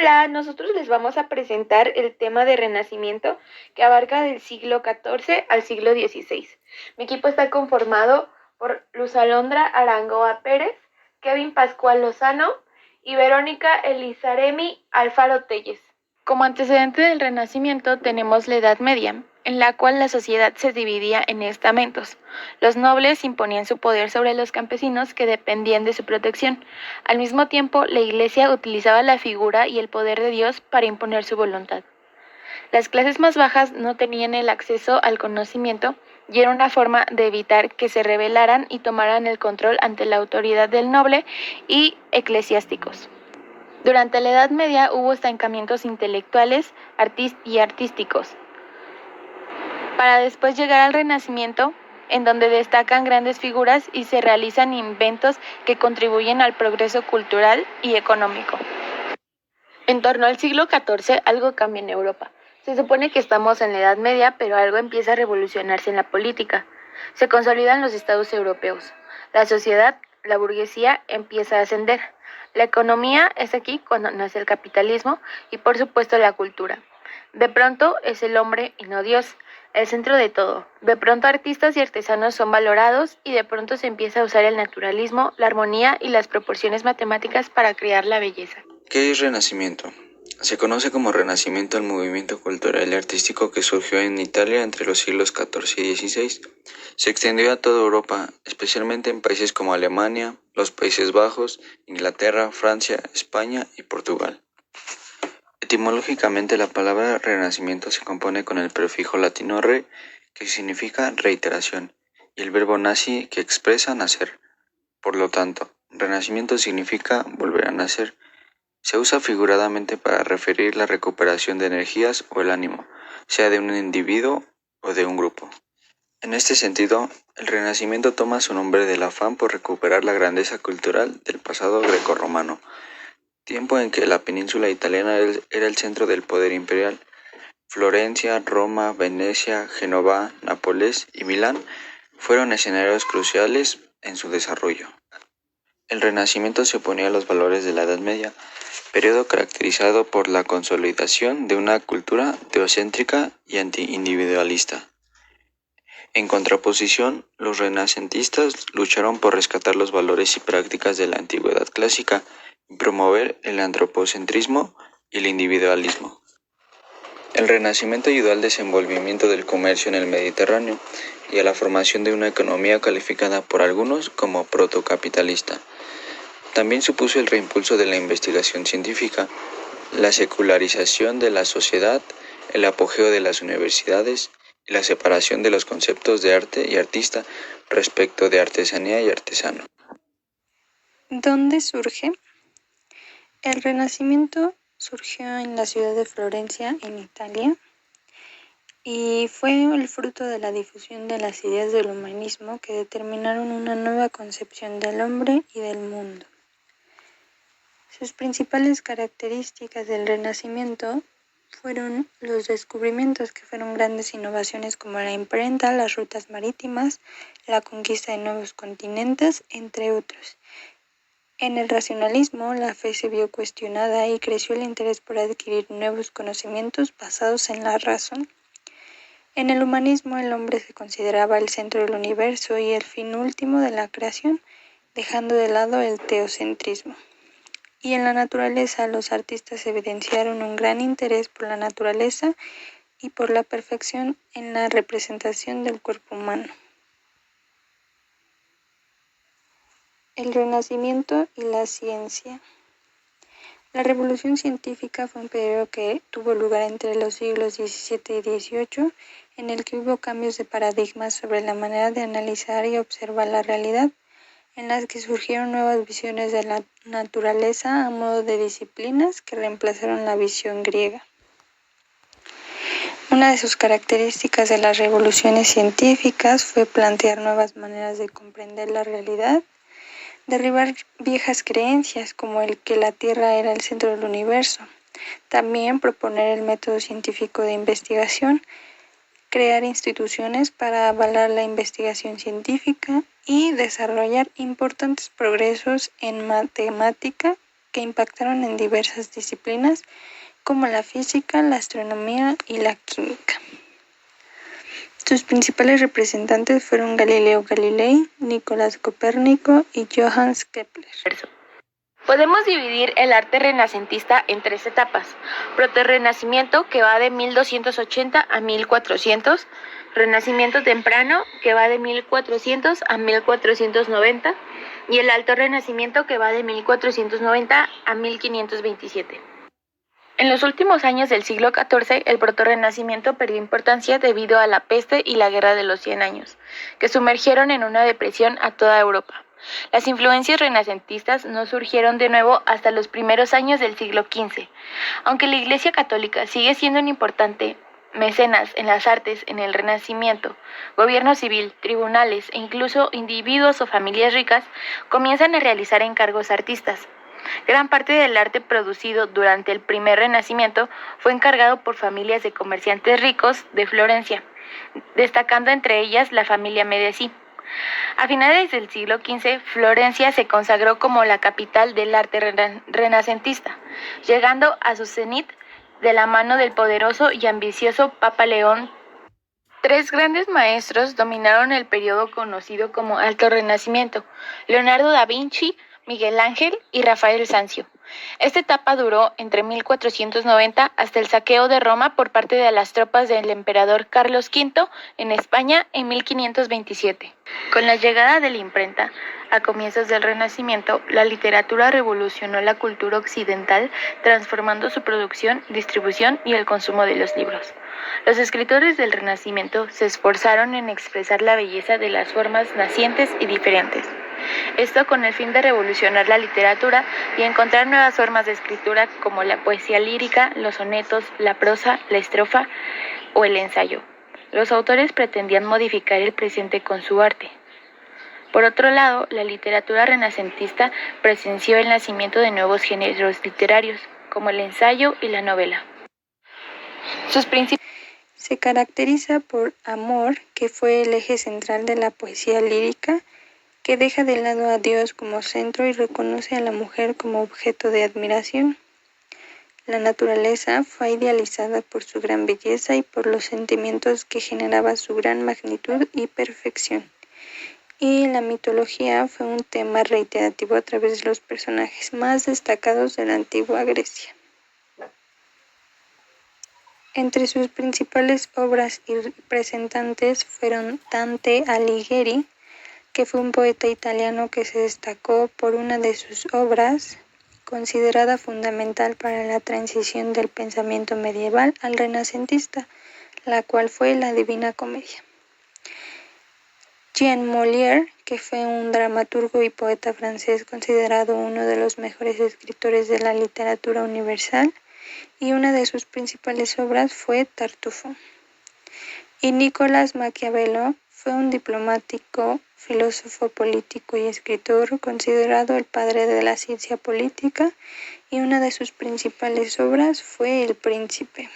Hola, nosotros les vamos a presentar el tema de Renacimiento que abarca del siglo XIV al siglo XVI. Mi equipo está conformado por Luz Alondra Arangoa Pérez, Kevin Pascual Lozano y Verónica Elizaremi Alfaro Telles. Como antecedente del Renacimiento tenemos la Edad Media, en la cual la sociedad se dividía en estamentos. Los nobles imponían su poder sobre los campesinos que dependían de su protección. Al mismo tiempo, la Iglesia utilizaba la figura y el poder de Dios para imponer su voluntad. Las clases más bajas no tenían el acceso al conocimiento y era una forma de evitar que se rebelaran y tomaran el control ante la autoridad del noble y eclesiásticos. Durante la Edad Media hubo estancamientos intelectuales y artísticos, para después llegar al Renacimiento, en donde destacan grandes figuras y se realizan inventos que contribuyen al progreso cultural y económico. En torno al siglo XIV, algo cambia en Europa. Se supone que estamos en la Edad Media, pero algo empieza a revolucionarse en la política. Se consolidan los estados europeos. La sociedad, la burguesía, empieza a ascender. La economía es aquí cuando nace el capitalismo y por supuesto la cultura. De pronto es el hombre y no Dios, el centro de todo. De pronto artistas y artesanos son valorados y de pronto se empieza a usar el naturalismo, la armonía y las proporciones matemáticas para crear la belleza. ¿Qué es Renacimiento? Se conoce como Renacimiento al movimiento cultural y artístico que surgió en Italia entre los siglos XIV y XVI. Se extendió a toda Europa, especialmente en países como Alemania, los Países Bajos, Inglaterra, Francia, España y Portugal. Etimológicamente, la palabra renacimiento se compone con el prefijo latino re, que significa reiteración, y el verbo naci, que expresa nacer. Por lo tanto, renacimiento significa volver a nacer. Se usa figuradamente para referir la recuperación de energías o el ánimo, sea de un individuo o de un grupo. En este sentido, el Renacimiento toma su nombre del afán por recuperar la grandeza cultural del pasado grecorromano, tiempo en que la península italiana era el centro del poder imperial. Florencia, Roma, Venecia, Génova, Nápoles y Milán fueron escenarios cruciales en su desarrollo. El Renacimiento se oponía a los valores de la Edad Media, periodo caracterizado por la consolidación de una cultura teocéntrica y anti-individualista. En contraposición, los renacentistas lucharon por rescatar los valores y prácticas de la antigüedad clásica y promover el antropocentrismo y el individualismo. El Renacimiento ayudó al desenvolvimiento del comercio en el Mediterráneo y a la formación de una economía calificada por algunos como protocapitalista. También supuso el reimpulso de la investigación científica, la secularización de la sociedad, el apogeo de las universidades y la separación de los conceptos de arte y artista respecto de artesanía y artesano. ¿Dónde surge? El Renacimiento surgió en la ciudad de Florencia, en Italia, y fue el fruto de la difusión de las ideas del humanismo que determinaron una nueva concepción del hombre y del mundo. Sus principales características del Renacimiento fueron los descubrimientos, que fueron grandes innovaciones como la imprenta, las rutas marítimas, la conquista de nuevos continentes, entre otros. En el racionalismo, la fe se vio cuestionada y creció el interés por adquirir nuevos conocimientos basados en la razón. En el humanismo, el hombre se consideraba el centro del universo y el fin último de la creación, dejando de lado el teocentrismo. Y en la naturaleza, los artistas evidenciaron un gran interés por la naturaleza y por la perfección en la representación del cuerpo humano. El Renacimiento y la ciencia. La revolución científica fue un periodo que tuvo lugar entre los siglos XVII y XVIII, en el que hubo cambios de paradigmas sobre la manera de analizar y observar la realidad, en las que surgieron nuevas visiones de la naturaleza a modo de disciplinas que reemplazaron la visión griega. Una de sus características de las revoluciones científicas fue plantear nuevas maneras de comprender la realidad, derribar viejas creencias como el que la Tierra era el centro del universo, también proponer el método científico de investigación, crear instituciones para avalar la investigación científica y desarrollar importantes progresos en matemática que impactaron en diversas disciplinas como la física, la astronomía y la química. Sus principales representantes fueron Galileo Galilei, Nicolás Copérnico y Johannes Kepler. Podemos dividir el arte renacentista en 3 etapas: protorrenacimiento, que va de 1280 a 1400, renacimiento temprano, que va de 1400 a 1490, y el alto renacimiento, que va de 1490 a 1527. En los últimos años del siglo XIV, el protorrenacimiento perdió importancia debido a la peste y la Guerra de los 100 Años, que sumergieron en una depresión a toda Europa. Las influencias renacentistas no surgieron de nuevo hasta los primeros años del siglo XV. Aunque la Iglesia Católica sigue siendo un importante mecenas en las artes en el Renacimiento, gobierno civil, tribunales e incluso individuos o familias ricas comienzan a realizar encargos a artistas. Gran parte del arte producido durante el primer Renacimiento fue encargado por familias de comerciantes ricos de Florencia, destacando entre ellas la familia Medici. A finales del siglo XV, Florencia se consagró como la capital del arte renacentista, llegando a su cenit de la mano del poderoso y ambicioso Papa León. 3 grandes maestros dominaron el periodo conocido como Alto Renacimiento: Leonardo da Vinci, Miguel Ángel y Rafael Sanzio. Esta etapa duró entre 1490 hasta el saqueo de Roma por parte de las tropas del emperador Carlos V en España en 1527. Con la llegada de la imprenta, a comienzos del Renacimiento, la literatura revolucionó la cultura occidental, transformando su producción, distribución y el consumo de los libros. Los escritores del Renacimiento se esforzaron en expresar la belleza de las formas nacientes y diferentes. Esto con el fin de revolucionar la literatura y encontrar nuevas formas de escritura como la poesía lírica, los sonetos, la prosa, la estrofa o el ensayo. Los autores pretendían modificar el presente con su arte. Por otro lado, la literatura renacentista presenció el nacimiento de nuevos géneros literarios, como el ensayo y la novela. Se caracteriza por amor, que fue el eje central de la poesía lírica, que deja de lado a Dios como centro y reconoce a la mujer como objeto de admiración. La naturaleza fue idealizada por su gran belleza y por los sentimientos que generaba su gran magnitud y perfección. Y la mitología fue un tema reiterativo a través de los personajes más destacados de la antigua Grecia. Entre sus principales obras y representantes fueron Dante Alighieri, que fue un poeta italiano que se destacó por una de sus obras, considerada fundamental para la transición del pensamiento medieval al renacentista, la cual fue la Divina Comedia. Jean Molière, que fue un dramaturgo y poeta francés considerado uno de los mejores escritores de la literatura universal, y una de sus principales obras fue Tartufo. Y Nicolás Maquiavelo fue un diplomático, filósofo político y escritor considerado el padre de la ciencia política, y una de sus principales obras fue El Príncipe.